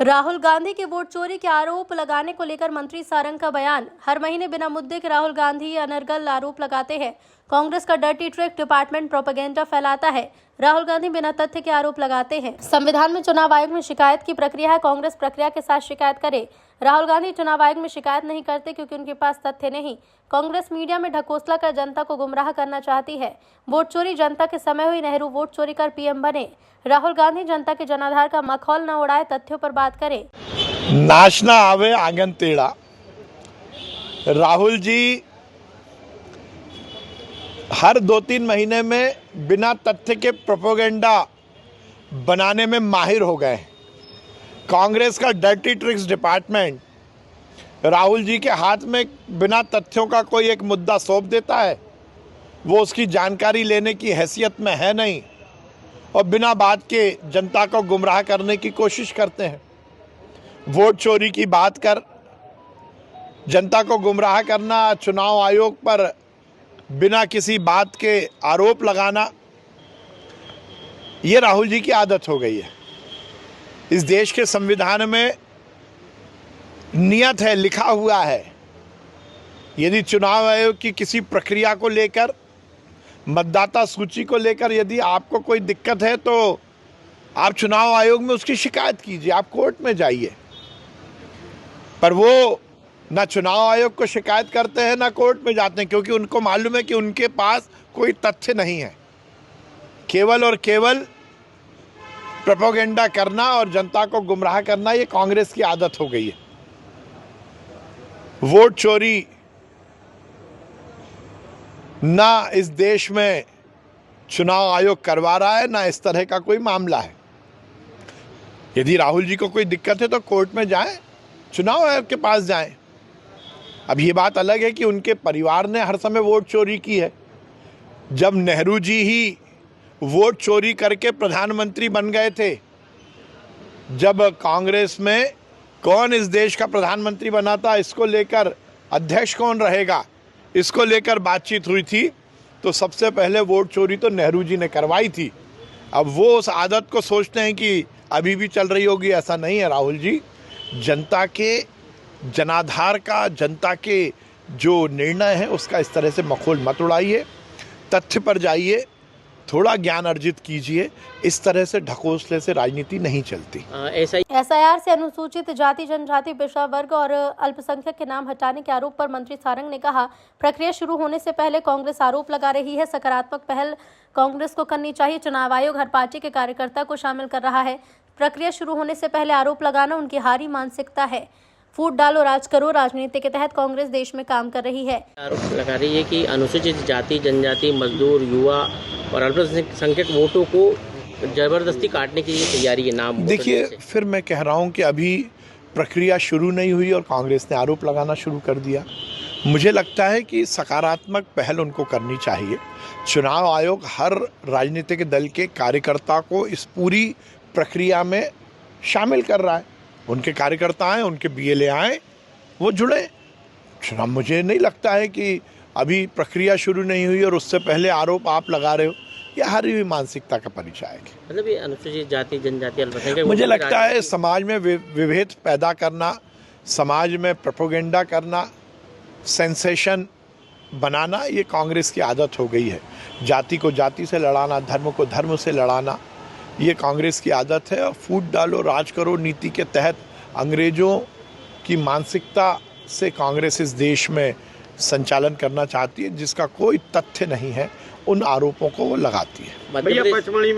राहुल गांधी के वोट चोरी के आरोप लगाने को लेकर मंत्री सारंग का बयान। हर महीने बिना मुद्दे के राहुल गांधी अनर्गल आरोप लगाते हैं। कांग्रेस का डर्टी ट्रिक डिपार्टमेंट प्रोपेगेंडा फैलाता है। राहुल गांधी बिना तथ्य के आरोप लगाते हैं। संविधान में चुनाव आयोग में शिकायत की प्रक्रिया है। कांग्रेस प्रक्रिया के साथ शिकायत करे। राहुल गांधी चुनाव आयोग में शिकायत नहीं करते क्योंकि उनके पास तथ्य नहीं। कांग्रेस मीडिया में ढकोसला कर जनता को गुमराह करना चाहती है। वोट चोरी जनता के समय हुई। नेहरू वोट चोरी कर पीएम बने। राहुल गांधी जनता के जनाधार का मखौल न उड़ाए, तथ्यों पर बात करे। नाचना आवे आंगन टेढ़ा। राहुल जी हर 2-3 महीने में बिना तथ्य के प्रोपेगेंडा बनाने में माहिर हो गए। कांग्रेस का dirty tricks department Rahul ji के हाथ में बिना तथ्यों का कोई एक मुद्दा सौंप देता है। वो उसकी जानकारी लेने की हैसियत में है नहीं और बिना बात के जनता को गुमराह करने की कोशिश करते हैं। वोट चोरी की बात कर जनता को गुमराह करना, चुनाव आयोग पर बिना किसी बात के आरोप लगाना, ये राहुल जी की आदत हो गई है। इस देश के संविधान में नियत है, लिखा हुआ है, यदि चुनाव आयोग की किसी प्रक्रिया को लेकर, मतदाता सूची को लेकर यदि आपको कोई दिक्कत है तो आप चुनाव आयोग में उसकी शिकायत कीजिए, आप कोर्ट में जाइए। पर वो ना चुनाव आयोग को शिकायत करते हैं ना कोर्ट में जाते हैं, क्योंकि उनको मालूम है कि उनके पास कोई तथ्य नहीं है। केवल और केवल प्रोपेगेंडा करना और जनता को गुमराह करना, ये कांग्रेस की आदत हो गई है। वोट चोरी ना इस देश में चुनाव आयोग करवा रहा है, ना इस तरह का कोई मामला है। यदि राहुल जी को कोई दिक्कत है तो कोर्ट में जाएं, चुनाव आयोग के पास जाएं। अब ये बात अलग है कि उनके परिवार ने हर समय वोट चोरी की है। जब नेहरू जी ही वोट चोरी करके प्रधानमंत्री बन गए थे, जब कांग्रेस में कौन इस देश का प्रधानमंत्री बना था, इसको लेकर अध्यक्ष कौन रहेगा, इसको लेकर बातचीत हुई थी, तो सबसे पहले वोट चोरी तो नेहरू जी ने करवाई थी। अब वो उस आदत को सोचते हैं कि अभी भी चल रही होगी, ऐसा नहीं है। राहुल जी जनता के जनाधार का, जनता के जो निर्णय है उसका इस तरह से मखौल मत उड़ाइए, तथ्य पर जाइए, थोड़ा ज्ञान अर्जित कीजिए। इस तरह से ढकोसले से राजनीति नहीं चलती। एसआईआर से अनुसूचित जाति, जनजाति, पिछड़ा वर्ग और अल्पसंख्यक के नाम हटाने के आरोप पर मंत्री सारंग ने कहा, प्रक्रिया शुरू होने से पहले कांग्रेस आरोप लगा रही है। सकारात्मक पहल कांग्रेस को करनी चाहिए। चुनाव आयोग हर पार्टी के कार्यकर्ता को शामिल कर रहा है। प्रक्रिया शुरू होने से पहले आरोप लगाना उनकी हारी मानसिकता है। फूट डालो, राज करो राजनीति के तहत कांग्रेस देश में काम कर रही है। आरोप लगा रही है कि अनुसूचित जाति, जनजाति, मजदूर, युवा और अल्पसंख्यक वोटों को जबरदस्ती काटने की ये तैयारी है। नाम देखिए, फिर मैं कह रहा हूँ कि अभी प्रक्रिया शुरू नहीं हुई और कांग्रेस ने आरोप लगाना शुरू कर दिया। मुझे लगता है कि सकारात्मक पहल उनको करनी चाहिए। चुनाव आयोग हर राजनीतिक दल के कार्यकर्ता को इस पूरी प्रक्रिया में शामिल कर रहा है। उनके कार्यकर्ता आए, उनके बीएलए आए, वो जुड़े। चुनाव, मुझे नहीं लगता है कि अभी प्रक्रिया शुरू नहीं हुई और उससे पहले आरोप आप लगा रहे हो, यह हारी हुई मानसिकता का परिचय है। मतलब ये अनुसूचित जाति, जनजाति, अल्पसंख्यक, मुझे लगता है समाज में विभेद पैदा करना, समाज में प्रोपेगेंडा करना, सेंसेशन बनाना, ये कांग्रेस की आदत हो गई है। जाति को जाति से लड़ाना, धर्म को धर्म से लड़ाना, ये कांग्रेस की आदत है। और फूट डालो, राज करो नीति के तहत अंग्रेजों की मानसिकता से कांग्रेस इस देश में संचालन करना चाहती है, जिसका कोई तथ्य नहीं है। उन आरोपों को वो लगाती है।